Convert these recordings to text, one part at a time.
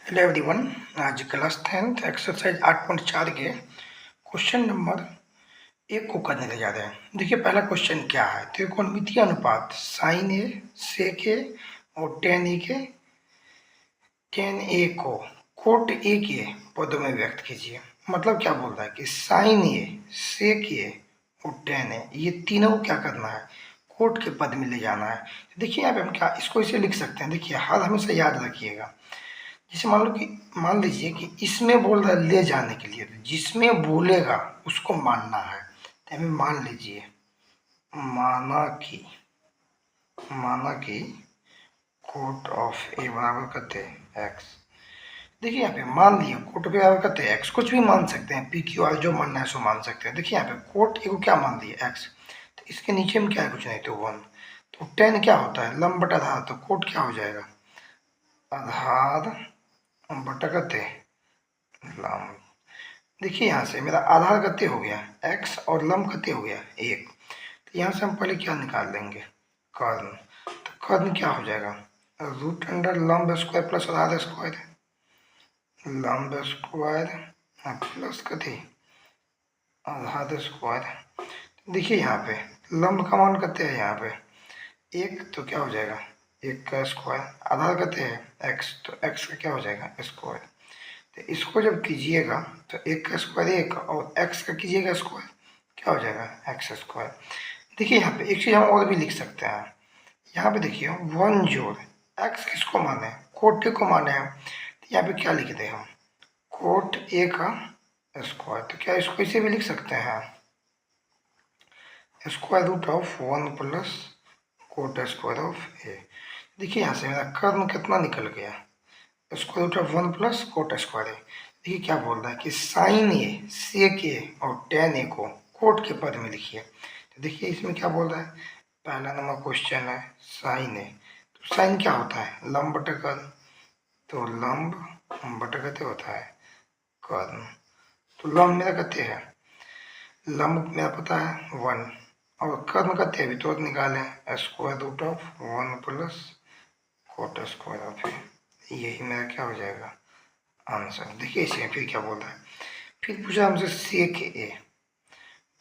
Hello everyone. आज class 10th exercise 8.4 के question number 1 को करने ले जा रहे हैं। देखिए पहला क्वेश्चन क्या है, त्रिकोणमितीय अनुपात साइन ए सेक ए और टेन ए को कोट ए के पदों में व्यक्त कीजिए। मतलब क्या बोल रहा है कि साइन ए सेक ए और टेन ए ये तीनों को क्या करना है, कोट के पद में ले जाना है। देखिए यहाँ पे हम क्या इसको इसे लिख सकते हैं। देखिए हर हमेशा याद रखिएगा, जैसे मान लीजिए कि इसमें बोल रहा है ले जाने के लिए, तो जिसमें बोलेगा उसको मानना है। तो हमें मान लीजिए माना कि कोट ऑफ ए बराबर करते हैं एक्स। देखिए यहाँ पे मान लिया कोट पे बराबर करते हैं एक्स, कुछ भी मान सकते हैं, पी क्यू आर जो मानना है सो मान सकते हैं। देखिए यहाँ पे कोट ए को क्या मान लिया एक्स, तो इसके नीचे में क्या है, कुछ नहीं तो 1। तो 10 क्या होता है, लंब बटा आधार, तो कोट क्या हो जाएगा, आधार बटा करते लंब। देखिए यहाँ से मेरा आधार गति हो गया x और लंब गति हो गया 1। तो यहाँ से हम पहले क्या निकाल लेंगे, कर्ण। तो कर्ण क्या हो जाएगा, रूट अंडर लंब स्क्वायर प्लस आधार स्क्वायर, लंब स्क्वायर प्लस कति आधार स्क्वायर। देखिए यहाँ पे लंब का मान कितने है, यहाँ पे 1, तो क्या हो जाएगा 1 का स्क्वायर, आधार कितने है x, तो x का क्या हो जाएगा स्क्वायर। तो इसको जब कीजिएगा तो 1 का स्क्वायर 1 और x का कीजिएगा स्क्वायर, क्या हो जाएगा एक्स स्क्वायर। देखिए यहाँ पे एक चीज़ हम और भी लिख सकते हैं, यहाँ पे देखिए 1 जोड़ x किसको माने, कोट ए को माने हैं। तो यहाँ पे क्या लिखते हैं हम, कोट ए का स्क्वायर। तो क्या इसको इसे भी लिख सकते हैं, square root of 1 plus cot square of A. देखिए यहाँ से मेरा कर्ण कितना निकल गया, square root of 1 plus cot square A. देखिए क्या बोल रहा है कि साइन ए सेक ए और टेन ए को कोट के पद में लिखिए। तो देखिए इसमें क्या बोल रहा है, पहला नंबर क्वेश्चन है साइन ए, तो साइन क्या होता है लंब बटा कर्ण, तो लंब बटा कते होता है कर्ण। तो लंब मेरा कते है, लंब मेरा पता है 1 और कर्ण कते है भी तो निकालें, square root of 1 plus cot square of A. यही मेरा क्या हो जाएगा आंसर। देखिए इसे फिर क्या बोल रहा है, फिर पूछा हमसे सेक ए,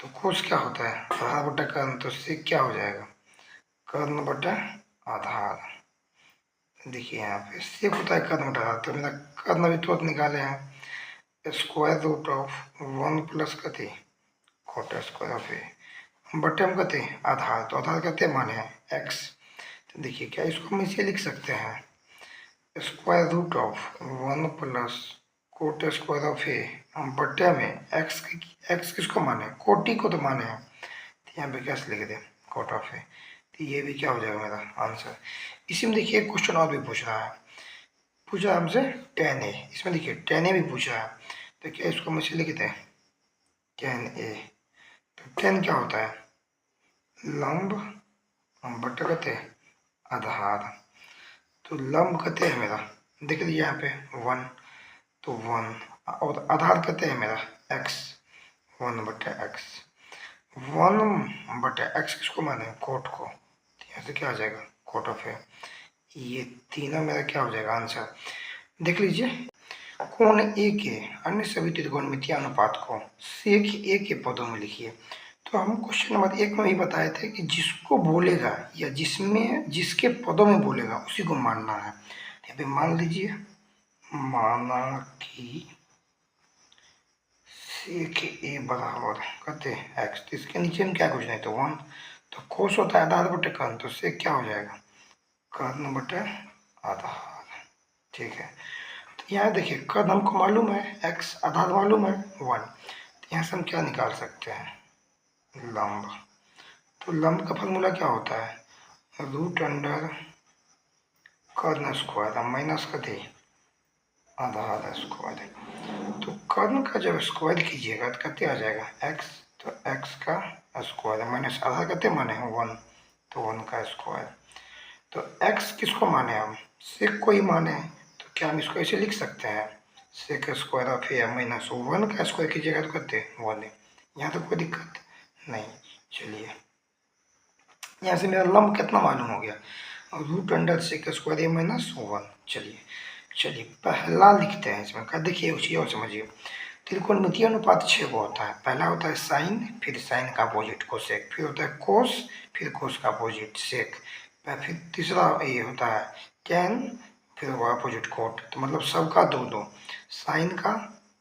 तो कोस क्या होता है आधार बटा कर्ण, तो सेक क्या हो जाएगा कर्ण बटा आधार। देखिए यहाँ पे सेक होता है कर्ण बटा आधार, तो मेरा कर्ण भी तुरंत निकाले हैं, स्क्वायर रूट ऑफ 1 प्लस कते कोट स्क्वायर ऑफ ए बटे में कते आधार, तो आधार कते माने हैं एक्स। तो देखिए क्या इसको हम इसे लिख सकते हैं, square root of 1 plus cot square of A बटे में एक्स किसको माने, कोटि को तो माने हैं। तो यहाँ पे कैसे लिख दें कोट ऑफ ए, तो ये भी क्या हो जाएगा मेरा आंसर। इसी में देखिए एक क्वेश्चन और भी पूछ रहा है, पूछा हमसे टेन ए, इसमें देखिए टेन ए भी पूछा है। तो क्या इसको हम इसे लिख दें टेन ए, तो टेन क्या होता है लंब बटे कते आधार, तो लंब कते है मेरा, देख लीजिए यहाँ पे 1, तो 1 और आधार कते है मेरा x, 1 बटे एक्स, 1 बटे एक्स किसको माने कोट को, तो यहाँ से क्या आ जाएगा कोट ऑफ ए। ये तीनों मेरा क्या हो जाएगा आंसर। देख लीजिए कोण ए के अन्य सभी त्रिकोणमितीय अनुपात को सेक ए के पदों में लिखिए। तो हम क्वेश्चन नंबर 1 में ही बताए थे कि जिसको बोलेगा या जिसमें जिसके पदों में बोलेगा उसी को मानना है। यहाँ पे मान लीजिए माना कि सेक ए बराबर करते एक्स, तो इसके नीचे में क्या कुछ नहीं तो 1, तो कोस होता है आधार बटे कर्ण, तो सेक क्या हो जाएगा कर्ण बटे आधार। ठीक है, तो यहाँ देखिए कर्ण हमको मालूम है एक्स, आधार मालूम है 1, तो यहाँ से हम क्या निकाल सकते हैं लंब। तो लंब का फॉर्मूला क्या होता है रूट अंडर कर्ण स्क्वायर माइनस कते आधार स्क्वायर। तो कर्ण का जब स्क्वायर कीजिएगा तो कितने आ जाएगा एक्स, तो एक्स का स्क्वायर माइनस आधार कितने माने हैं 1, तो 1 का स्क्वायर। तो एक्स किसको माने हम सेक को ही माने हैं, तो क्या हम इसको ऐसे लिख सकते हैं sec square of a minus 1 का स्क्वायर कीजिएगा तो कितने 1 है, यहाँ तो कोई दिक्कत नहीं। चलिए यहाँ से मेरा लंब कितना मालूम हो गया, रूट अंडर सेक स्क्वायर ए माइनस 1। चलिए चलिए पहला लिखते हैं इसमें का, देखिए उसी और समझिए। त्रिकोणमितीय अनुपात 6 को होता है। पहला होता है साइन, फिर साइन का अपोजिट कोसेक, फिर होता है कोस, फिर कोस का अपोजिट सेक, फिर तीसरा ये होता है टेन, फिर वो अपोजिट कोट। तो मतलब सबका दो दो, साइन का,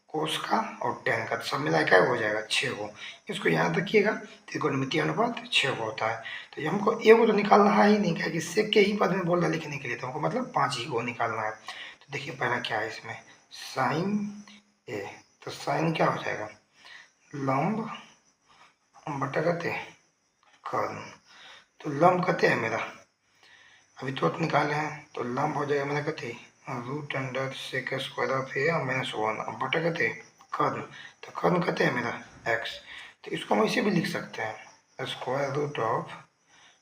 कोस का और टेन का, तो सब मिला क्या हो जाएगा 6 को। इसको याद रखिएगा, त्रिकोणमितीय अनुपात 6 को होता है। तो ये हमको ए को तो निकालना है ही नहीं, क्या कि सेक के ही पद में बोल रहा लिखने के लिए, तो हमको मतलब 5 ही को निकालना है। तो देखिए पहला क्या है इसमें, साइन ए, तो साइन क्या हो जाएगा, लंब बटा कते कर्ण। तो लंब कते है मेरा, अभी तुरंत निकाले हैं, तो लंब हो जाएगा मेरा कते root under sec square of a minus 1 बटा कते कर्ण। तो कर्ण कते है मेरा एक्स। तो इसको हम ऐसे भी लिख सकते हैं, square root of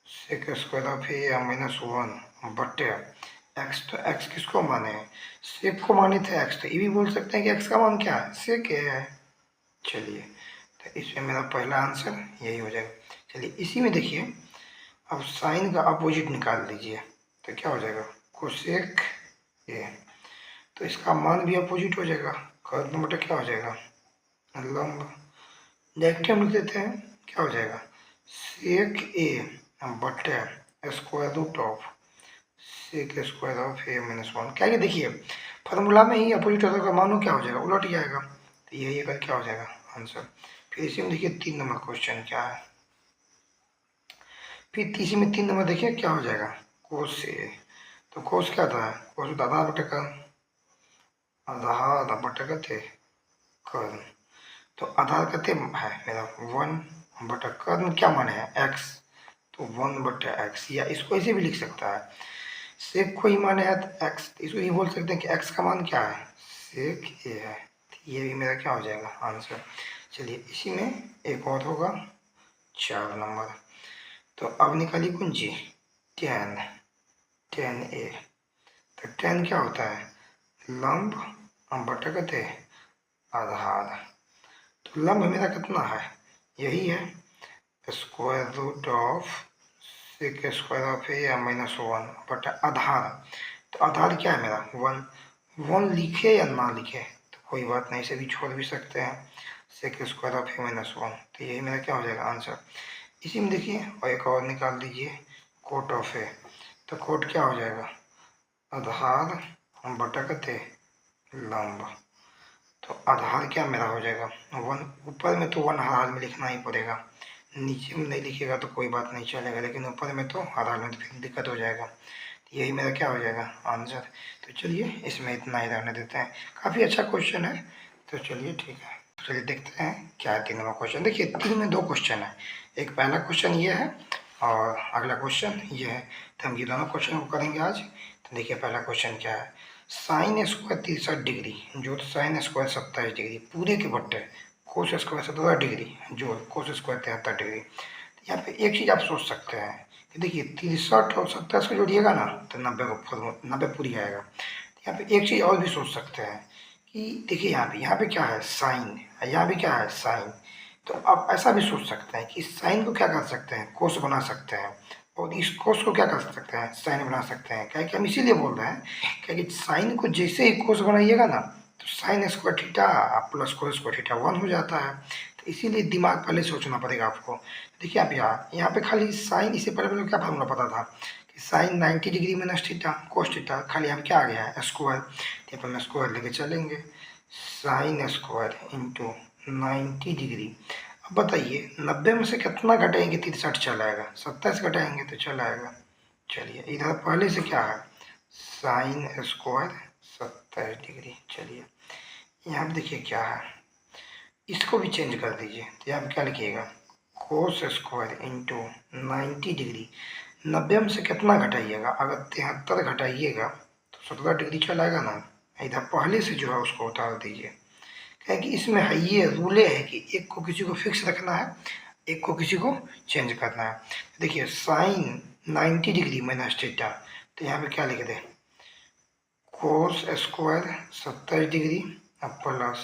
sec square of a minus 1 बटे एक्स। तो एक्स किसको माने हैं, सेक को माने थे एक्स, तो ये भी बोल सकते हैं कि एक्स का मान क्या है, सेक है। चलिए तो इसमें मेरा पहला आंसर यही हो जाएगा। चलिए इसी में देखिए, अब साइन का अपोजिट निकाल लीजिए, तो क्या हो जाएगा कोसेक ए। तो इसका मान भी अपोजिट हो जाएगा, कर्ण बटा क्या हो जाएगा लंब। डायरेक्ट हम लिख देते हैं, क्या हो जाएगा सेक ए बटे square root of sec square of a minus 1। क्या कि देखिए फार्मूला में ही अपोजिट होगा, मानो क्या हो जाएगा उलट जाएगा, तो यही अगर क्या हो जाएगा आंसर। फिर इसी में देखिए 3 नंबर क्वेश्चन क्या है, फिर तीसरी में 3 नंबर देखिए क्या हो जाएगा कोस ए। तो कोस क्या था, कोस आधा बटे का, आधा बटे का थे कर्ण। तो आधार कते है मेरा 1 बटा कर्ण क्या माने है एक्स, तो 1 बटा एक्स। या इसको ऐसे भी लिख सकता है, सेक को ही माने है तो एक्स, इसको ही बोल सकते हैं कि एक्स का मान क्या है सेक ए है। तो ये भी मेरा क्या हो जाएगा आंसर। चलिए इसी में एक और होगा 4 नंबर। तो अब निकालिए कुंजी, टेन, टेन ए। तो टेन क्या होता है लंब बटा कते आधार। तो लंब मेरा कितना है, यही है square root of sec square of a minus 1 बटा आधार। तो आधार क्या है मेरा 1, 1 लिखे या ना लिखे तो कोई बात नहीं, इसे भी छोड़ भी सकते हैं, sec square of a minus 1। तो यही मेरा क्या हो जाएगा आंसर। इसी में देखिए और एक और निकाल दीजिए कोट ऑफ ए। तो कोट क्या हो जाएगा आधार बटा कते लंब। तो आधार क्या मेरा हो जाएगा 1, ऊपर में तो 1 आधार में लिखना ही पड़ेगा, नीचे में नहीं लिखेगा तो कोई बात नहीं चलेगा, लेकिन ऊपर में तो आधार में तो फिर दिक्कत हो जाएगा। तो यही मेरा क्या हो जाएगा आंसर। तो चलिए इसमें इतना ही रहने देते हैं, काफ़ी अच्छा क्वेश्चन है। तो चलिए ठीक है, तो चलिए देखते हैं क्या है 3 नंबर क्वेश्चन। देखिए 3 में 2 क्वेश्चन है, एक पहला क्वेश्चन ये है और अगला क्वेश्चन ये है। तो हम ये दोनों क्वेश्चन को करेंगे आज। तो देखिए पहला क्वेश्चन क्या है, साइन स्क्वायर 63 डिग्री जो साइन स्क्वायर 27 डिग्री पूरे के बट्टे कोस स्क्वायर 17 डिग्री जो कोस स्क्वायर 73 डिग्री। यहाँ पे एक चीज़ आप सोच सकते हैं कि देखिए 63 और 27 को जोड़िएगा ना तो 90 को 90 पूरी आएगा। तो यहाँ पे एक चीज़ और भी सोच सकते हैं कि देखिए यहाँ पे क्या है साइन, यहाँ भी क्या है साइन। तो आप ऐसा भी सोच सकते हैं कि साइन को क्या कर सकते हैं कोस बना सकते हैं, और इस कोस को क्या कर सकते हैं साइन बना सकते हैं। क्या कि हम इसीलिए बोल रहे हैं क्योंकि साइन को जैसे ही कोस बनाइएगा ना तो sine square theta plus cos square theta 1 हो जाता है। तो इसीलिए दिमाग पहले सोचना पड़ेगा आपको। देखिए आप यहाँ पे खाली साइन, इससे पहले मेरे को क्या फार्मूला पता था कि sine 90 degree minus theta cos theta, खाली यहाँ पे क्या आ गया है स्क्वायर। यहाँ पर हम स्क्वायर लेके चलेंगे, साइन स्क्वायर इंटू 90 डिग्री। अब बताइए 90 में से कितना घटाएंगे 63 चला आएगा, 27 घटाएंगे तो चला आएगा। चलिए इधर पहले से क्या है साइन स्क्वायर 27 डिग्री। चलिए यहाँ पे देखिए क्या है, इसको भी चेंज कर दीजिए। तो यहाँ पे क्या लिखिएगा कोस स्क्वायर इंटू 90 डिग्री। 90 में से कितना घटाइएगा, अगर 73 घटाइएगा तो 17 डिग्री चला आएगा ना। इधर पहले से जो है उसको उतार दीजिए, क्या कि इसमें है ये रूले है कि एक को किसी को फिक्स रखना है, एक को किसी को चेंज करना है। देखिए साइन 90 डिग्री माइनस थीटा, तो यहाँ पे क्या लिख दे cos square 27 degree plus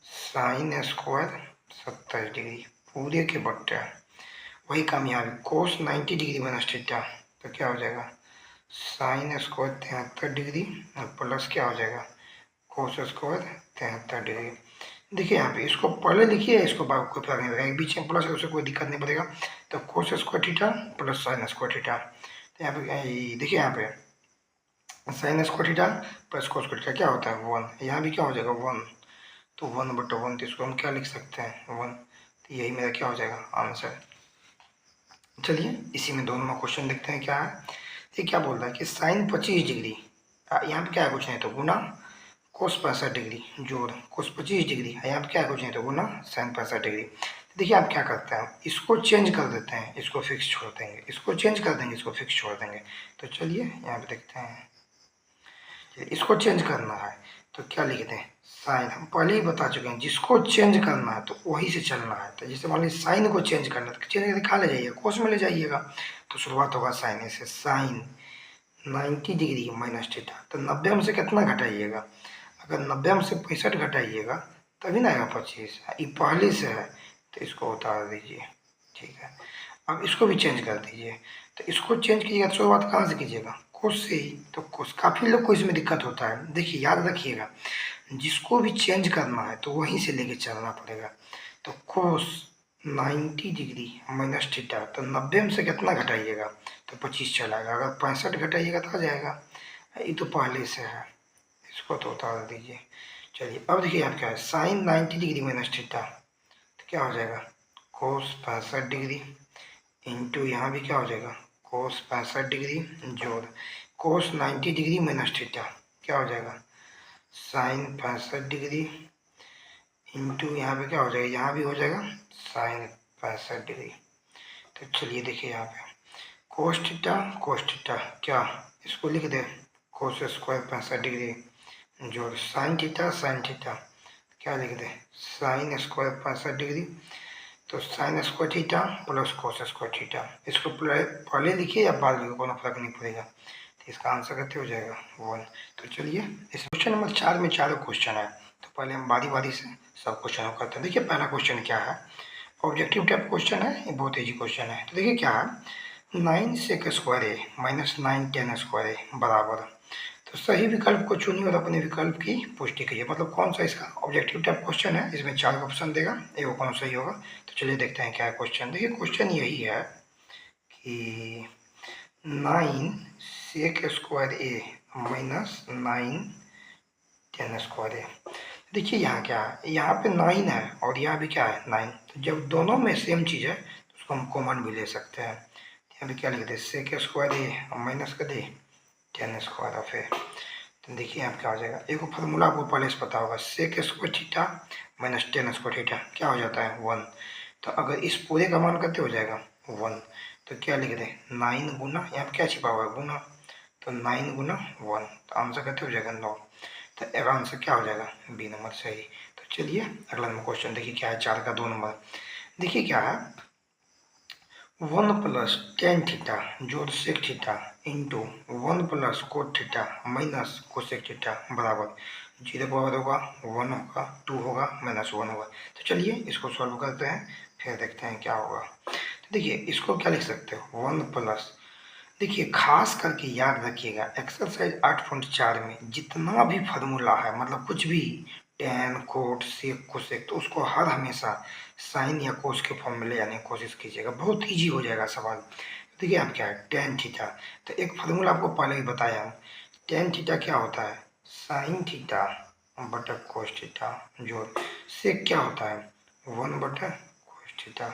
sine square 27 degree पूरे के बट्टे। वही काम यहाँ पे कोस 90 डिग्री माइनस थीटा, तो क्या हो जाएगा साइन स्क्वायर 73 डिग्री और प्लस क्या हो जाएगा कोस स्क्वायर 73 डिग्री। देखिए यहाँ पे इसको पहले लिखिए, इसको बाद कोई फर्क नहीं पड़ेगा, बीच में प्लस है उसे कोई दिक्कत नहीं पड़ेगा। तो cos square theta plus sine square theta, तो यहाँ पे देखिए यहाँ पे sine square theta plus cos square theta क्या होता है 1, यहाँ भी क्या हो जाएगा 1, तो 1/1, तो इसको हम क्या लिख सकते हैं 1, तो यही मेरा क्या हो जाएगा आंसर। चलिए इसी में दोनों में क्वेश्चन देखते हैं क्या है। ये क्या बोल रहा है कि साइन 25 डिग्री, यहाँ पे क्या है कुछ नहीं तो गुना कोस 65 डिग्री जोड़ कोस 25 डिग्री, यहाँ पे क्या है कुछ नहीं तो गुना साइन 65 डिग्री। देखिए आप क्या करते हैं, इसको चेंज कर देते हैं, इसको फिक्स छोड़ देंगे, इसको चेंज कर देंगे, इसको फिक्स छोड़ देंगे। तो चलिए यहाँ पे देखते हैं, इसको चेंज करना है तो क्या लिखते हैं साइन, हम पहले ही बता चुके हैं जिसको चेंज करना है तो वही से चलना है। तो जैसे मान लीजिए साइन को चेंज करना है तो चेंज करके कहाँ ले जाइएगा कोस में ले जाइएगा। तो शुरुआत होगा साइन से, साइन 90 डिग्री माइनस थीटा, तो 90 में से कितना घटाइएगा, अगर 90 में से 65 घटाइएगा तभी ना आएगा 25, ये पहले से है तो इसको उतार दीजिए, ठीक है। अब इसको भी चेंज कर दीजिए, तो इसको चेंज कीजिएगा तो शुरुआत कहाँ से कीजिएगा कोस से ही। तो कोस काफ़ी लोग को इसमें दिक्कत होता है, देखिए याद रखिएगा जिसको भी चेंज करना है तो वहीं से लेके चलना पड़ेगा। तो कोस 90 डिग्री माइनस थीटा, तो 90 में से कितना घटाइएगा तो 25 चलाएगा, अगर 65 घटाइएगा तो आ जाएगा, ये तो पहले से है, इसको तो उतार दीजिए। चलिए अब देखिए आप क्या है साइन 90 डिग्री माइनस थीटा, तो क्या हो जाएगा कोस 65 डिग्री इंटू यहाँ भी क्या हो जाएगा कोस 65 डिग्री जोड़ कोस 90 डिग्री माइनस थीटा, क्या हो जाएगा साइन 65 डिग्री इंटू यहाँ पे क्या हो जाएगा, यहाँ भी हो जाएगा साइन 65 डिग्री। तो चलिए देखिए यहाँ पे कोस थीटा क्या, इसको लिख दे कोस स्क्वायर 65 डिग्री जोड़ साइन थीटा क्या लिख दे साइन स्क्वायर 65 डिग्री, तो sine square theta plus cos square theta, इसको पहले लिखिए या बाद लिखिए कोई फर्क नहीं पड़ेगा। तो इसका आंसर कितने हो जाएगा 1। तो चलिए इस क्वेश्चन नंबर 4 में चारों क्वेश्चन है, तो पहले हम बारी बारी से सब क्वेश्चन करते हैं। देखिए पहला क्वेश्चन क्या है, ऑब्जेक्टिव टाइप क्वेश्चन है, ये बहुत ईजी क्वेश्चन है। तो देखिए क्या है 9 सेक स्क्वायर ए माइनस 9 10 स्क्वायर ए बराबर, तो सही विकल्प को चुनिए और अपने विकल्प की पुष्टि कीजिए। मतलब कौन सा इसका ऑब्जेक्टिव टाइप क्वेश्चन है, इसमें 4 ऑप्शन देगा, एक कौन सही होगा। तो चलिए देखते हैं क्या है क्वेश्चन। देखिए क्वेश्चन यही है कि 9 sec square A minus 9 10 square A. देखिए यहाँ क्या है, यहाँ पे 9 है और यहाँ भी क्या है 9, तो जब दोनों में सेम चीज़ है तो उसको हम कॉमन भी ले सकते हैं। यहाँ पे क्या लिख दे सेक स्क्वायर ए और माइनस कर दे 10 स्क्वायर ऑफ ए। तो देखिए यहाँ क्या हो जाएगा, एक फार्मूला आपको पहले से पता होगा sec square theta minus 10 square theta क्या हो जाता है 1। तो अगर इस पूरे का मान कितने हो जाएगा 1, तो क्या लिख दे 9 गुना, यहाँ पे क्या छिपा हुआ है गुना, तो 9 गुना 1, तो आंसर कितने हो जाएगा 9। तो एक आंसर क्या हो जाएगा बी नंबर सही। तो चलिए अगला नंबर क्वेश्चन देखिए क्या है 4 का 2 नंबर। देखिए क्या है 1 प्लस टेन थीटा जोड़ sec theta into 1 plus cot theta minus cosec theta बराबर 0 पावर होगा 1 होगा 2 होगा माइनस 1 होगा। तो चलिए इसको सॉल्व करते हैं फिर देखते हैं क्या होगा। तो देखिए इसको क्या लिख सकते हो 1 प्लस, देखिए खास करके याद रखिएगा एक्सरसाइज 8.4 में जितना भी फार्मूला है मतलब कुछ भी टेन कोट सेक कोसेक, तो उसको हर हमेशा साइन या कोस के फॉर्म में ले जाने की कोशिश कीजिएगा, बहुत इजी हो जाएगा सवाल। देखिए आप क्या है टेन थीटा, तो एक फार्मूला आपको पहले ही बताया हूँ, टेन थीटा क्या होता है साइन थीटा बटा कोस थीटा जोड़ सेक क्या होता है 1 बटा कोस थीटा।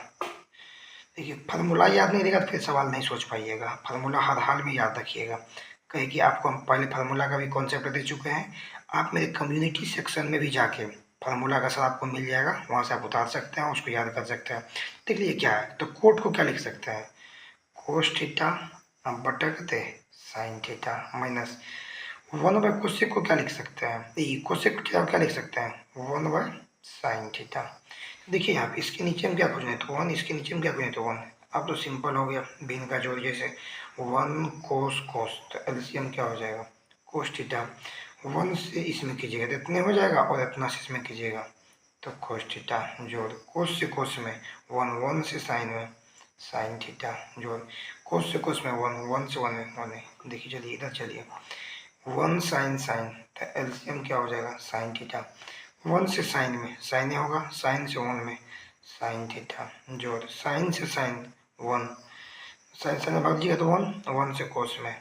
देखिए फार्मूला याद नहीं रहेगा तो फिर सवाल नहीं सोच पाइएगा, फार्मूला हर हाल में याद रखिएगा। कहे कि आपको हम पहले फार्मूला का भी कॉन्सेप्ट दे चुके हैं, आप मेरे कम्युनिटी सेक्शन में भी जाके फार्मूला का सर आपको मिल जाएगा, वहाँ से आप उतार सकते हैं उसको याद कर सकते हैं। देख लीजिए क्या है, तो कोट को क्या लिख सकते हैं कोस थीटा बटा कहते sine theta minus 1 bye cosec को क्या लिख सकते हैं, कोसेक क्या लिख सकते हैं 1 बाय साइन थीटा। देखिए यहाँ पे इसके नीचे में क्या खोजना है तो 1, इसके नीचे में क्या खोजना है तो 1। अब तो सिंपल हो गया भिन्न का जोड़, जैसे 1 कोस कोस, तो एलसीएम क्या हो जाएगा कोस थीटा, 1 से इसमें कीजिएगा तो इतने हो जाएगा और इतना से इसमें कीजिएगा तो कोस थीटा जोड़ कोस से कोस में 1 1 से साइन में साइन थीटा जोड़ कोस से कोस में 1, 1 से 1 में 1 है। देखिए चलिए इधर चलिए 1 साइन साइन, तो एलसीएम क्या हो जाएगा साइन थीटा। 1 से साइन में साइन ही होगा, साइन से 1 में साइन थीटा जोड़ साइन से साइन 1, साइन साइन भाग दिया तो 1, 1 से कोस में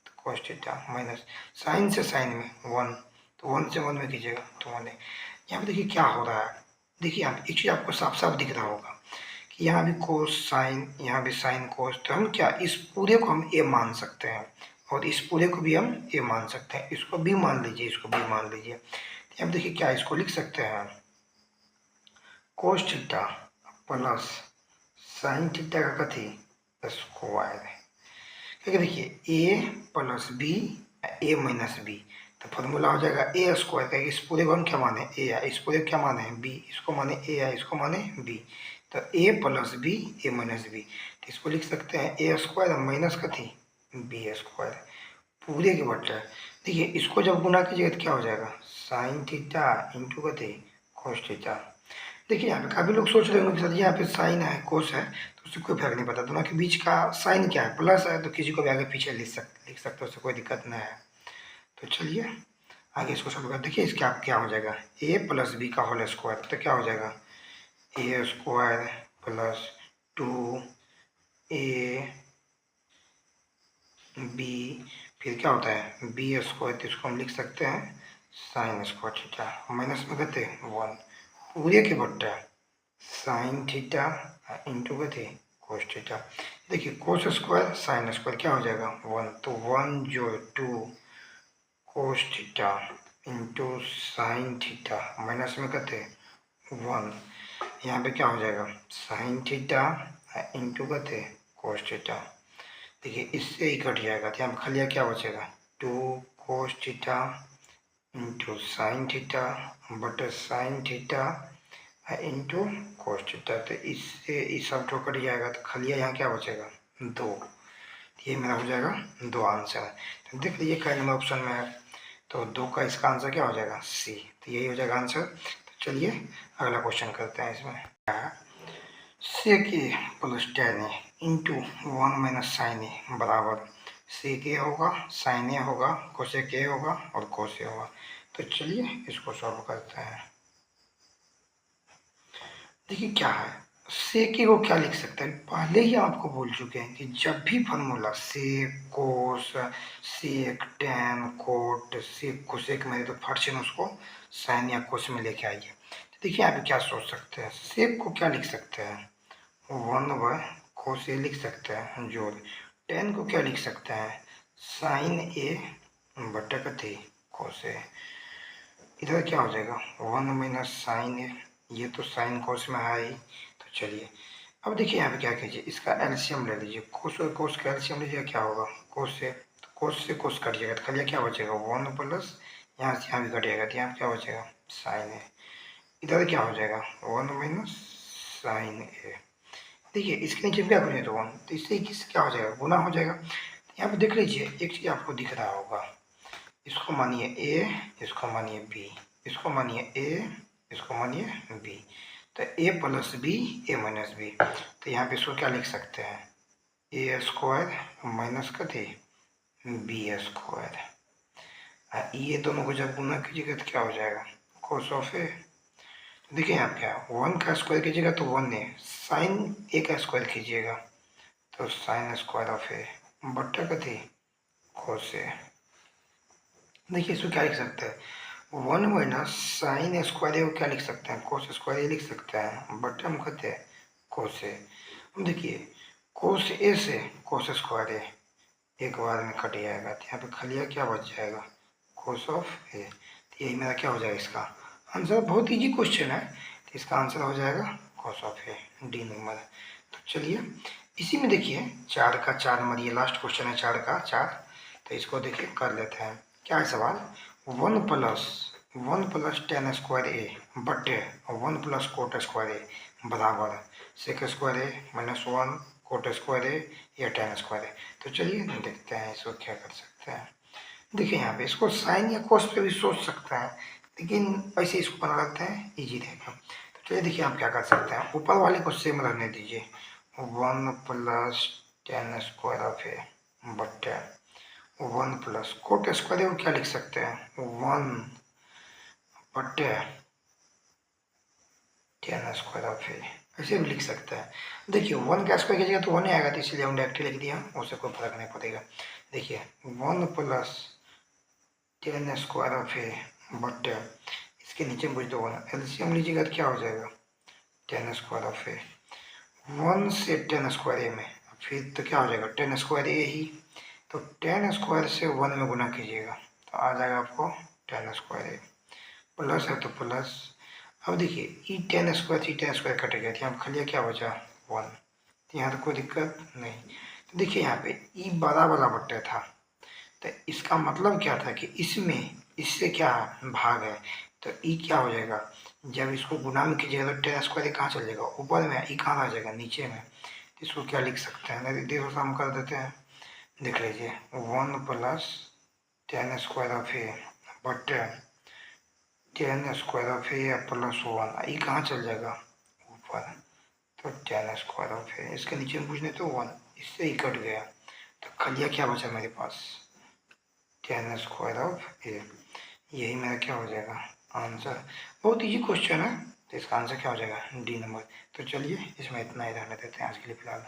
तो कोस थीटा माइनस साइन से साइन में 1, तो 1 से 1 में कीजिएगा तो 1 है। यहाँ पे देखिए क्या हो रहा है, देखिए यहाँ एक चीज़ आपको साफ साफ दिख रहा होगा कि यहाँ भी कोस साइन, यहाँ भी साइन कोस, तो हम क्या इस पूरे को हम ए मान सकते हैं और इस पूरे को भी हम ए मान सकते हैं। इसको भी मान लीजिए, इसको भी मान लीजिए। तो अब देखिए क्या इसको लिख सकते हैं cos theta plus sine theta का कथी स्क्वायर, क्योंकि देखिए ए प्लस बी ए माइनस बी, तो फॉर्मूला हो जाएगा ए स्क्वायर का। इस पूरे को हम क्या माने ए है, इस पूरे को क्या माने बी, इसको माने ए है, इसको माने बी, तो ए प्लस बी ए माइनस बी, तो इसको लिख सकते हैं ए स्क्वायर माइनस कथी बी स्क्वायर पूरे के बट्टे। देखिए इसको जब गुना कीजिएगा तो क्या हो जाएगा साइन थीटा इंटू कथी कोस थीटा। देखिए यहाँ पे काफ़ी लोग सोच रहे होंगे कि सर यहाँ पे साइन है कोस है तो उससे कोई फर्क नहीं पड़ता, दोनों के बीच का साइन क्या है प्लस है, तो किसी को भी आगे पीछे लिख सकते हो, उससे कोई दिक्कत नहीं है। तो चलिए आगे इसको सॉल्व कर देखिए, इसका क्या हो जाएगा ए प्लस बी का होल स्क्वायर, तो क्या हो जाएगा ए स्क्वायर प्लस 2 ए बी, फिर क्या होता है बी स्क्वायर, तो इसको हम लिख सकते हैं साइन स्क्वायर थीटा माइनस में कहते 1 पूरे के बट्टा साइन थीटा इंटू कथी कोस थीटा। देखिए कोस स्क्वायर साइन स्क्वायर क्या हो जाएगा 1, तो 1 जो 2 cos theta into sine theta minus में कहते 1, यहाँ पे क्या हो जाएगा साइन थीटा इंटू कहते कोस थीटा। देखिए इससे ही कट जाएगा, तो यहाँ पर खाली क्या बचेगा 2 cos theta into sine theta बटे sine theta into cos theta, तो इससे इस सब तो कट जाएगा, तो खाली यहाँ क्या बचेगा 2, ये मेरा हो जाएगा 2 आंसर। तो देख लीजिए कई नंबर ऑप्शन में है, तो 2 का इसका आंसर क्या हो जाएगा सी, तो यही हो जाएगा आंसर। तो चलिए अगला क्वेश्चन करते हैं। इसमें सेक ए प्लस टेन ए इंटू 1 माइनस साइन ए बराबर सेक ए होगा, साइन ए होगा, कोसेक ए होगा और कोस ए होगा। तो चलिए इसको सॉल्व करते हैं। देखिए क्या है सेक ए को क्या लिख सकते हैं, पहले ही आपको बोल चुके हैं कि जब भी फार्मूला सेक कोस सेक टेन कोट सेक कोसेक में तो फर्स्ट उसको साइन या कोस में लेके आइए। तो देखिए आप क्या सोच सकते हैं, सेक को क्या लिख सकते हैं 1 कोस ए लिख सकते हैं जोड़, टेन को क्या लिख सकते हैं साइन ए बटा कथी कोस ए, इधर क्या हो जाएगा 1 माइनस साइन ए, ये तो साइन कोस में है ही। तो चलिए अब देखिए यहाँ पे क्या कीजिए इसका एलसीएम ले लीजिए, कोस और कोस का एलसीएम लीजिए क्या होगा कोस से, तो कोस से कोस कट जाएगा, तो खाली क्या बचेगा 1 प्लस यहाँ से यहाँ भी कट जाएगा, तो यहाँ क्या बचेगा साइन ए, इधर क्या हो जाएगा 1 माइनस साइन ए। देखिए इसके नीचे क्या करें तो 1, तो इससे किस क्या हो जाएगा गुना हो जाएगा। तो यहाँ पे देख लीजिए एक चीज़ आपको दिख रहा होगा, इसको मानिए ए, इसको मानिए बी, इसको मानिए ए, इसको मानिए बी, तो ए प्लस बी ए माइनस बी, तो यहाँ पे इसको क्या लिख सकते हैं ए स्क्वायर माइनस कथी बी स्क्वायर, ये दोनों को जब गुना कीजिएगा तो क्या हो जाएगा कोस ऑफ ए। देखिए यहाँ क्या 1 का स्क्वायर कीजिएगा तो 1 है, साइन ए का स्क्वायर कीजिएगा तो साइन स्क्वायर ऑफ ए बट्टा कथी कोस ए। देखिए इसको क्या लिख सकते हैं 1 माइनस साइन स्क्वायर ए को क्या लिख सकते हैं कोस स्क्वायर ए लिख सकते हैं बट्टा हम कहते हैं कोस ए। हम देखिए कोस ए से कोस स्क्वायर ए एक बार में कट जाएगा, तो यहाँ पे खलिया क्या बच जाएगा कोस ऑफ ए, तो यही मेरा क्या हो जाएगा इसका आंसर। बहुत इजी क्वेश्चन है, तो इसका आंसर हो जाएगा cos of A D number. तो चलिए इसी में देखिए 4 का 4 नंबर ये लास्ट क्वेश्चन है 4 का 4, तो इसको देखिए कर लेते हैं। क्या है सवाल 1 प्लस टेन स्क्वायर ए बटे 1 प्लस कोट स्क्वायर ए बराबर सेक स्क्वायर ए माइनस 1 कोट स्क्वायर ए या टेन स्क्वायर ए। तो चलिए देखते हैं इसको क्या कर सकते हैं। देखिए यहाँ पे इसको साइन या कोस पे भी सोच सकते हैं, लेकिन ऐसे इसको बना लेते हैं इजी रहेगा। तो चलिए देखिए आप क्या कर सकते हैं, ऊपर वाले को सेम रहने दीजिए, 1 प्लस टेन स्क्वायर ऑफ ए बट्टे 1 प्लस कोट स्क्वायर को क्या लिख सकते हैं 1 बट्टे टेन स्क्वायर ऑफ ए, ऐसे भी लिख सकते हैं। देखिए 1 का स्क्वायर कीजिएगा तो 1 ही आएगा, तो इसलिए हम डायरेक्टली लिख दिया, उससे कोई फर्क नहीं पड़ेगा। देखिए 1 प्लस टेन स्क्वायर ऑफ ए बट्टे इसके नीचे बुझ दो 1, एलसीएम लीजिएगा तो क्या हो जाएगा टेन स्क्वायर ऑफ ए, 1 से टेन स्क्वायर ए में फिर तो क्या हो जाएगा टेन स्क्वायर ए ही, तो टेन स्क्वायर से 1 में गुना कीजिएगा तो आ जाएगा आपको टेन स्क्वायर ए, प्लस है तो प्लस। अब देखिए ई टेन स्क्वायर कट गया, यहाँ खाली क्या बचा 1, तो यहाँ तो कोई दिक्कत नहीं। तो देखिए यहाँ पे ई बड़ा वाला बट्टा था, तो इसका मतलब क्या था कि इसमें इससे क्या भाग है, तो ई क्या हो जाएगा जब इसको गुना में कीजिएगा तो टेन स्क्वायर कहाँ चल जाएगा ऊपर में, ई कहाँ आ जाएगा नीचे में, तो इसको क्या लिख सकते हैं नहीं देखो हम कर देते हैं, देख लीजिए 1 प्लस टेन स्क्वायर ऑफ ए बट्टे ten square of A plus 1, ई कहाँ चल जाएगा ऊपर, तो टेन स्क्वायर ऑफ ए इसके नीचे में पूछने तो 1, इससे ही कट गया, तो खलिया क्या बचा मेरे पास टेन स्क्वायर ऑफ ए, यही मेरा क्या हो जाएगा आंसर। बहुत इजी क्वेश्चन है, तो इसका आंसर क्या हो जाएगा डी नंबर। तो चलिए इसमें इतना ही रहने देते हैं आज के लिए फिलहाल।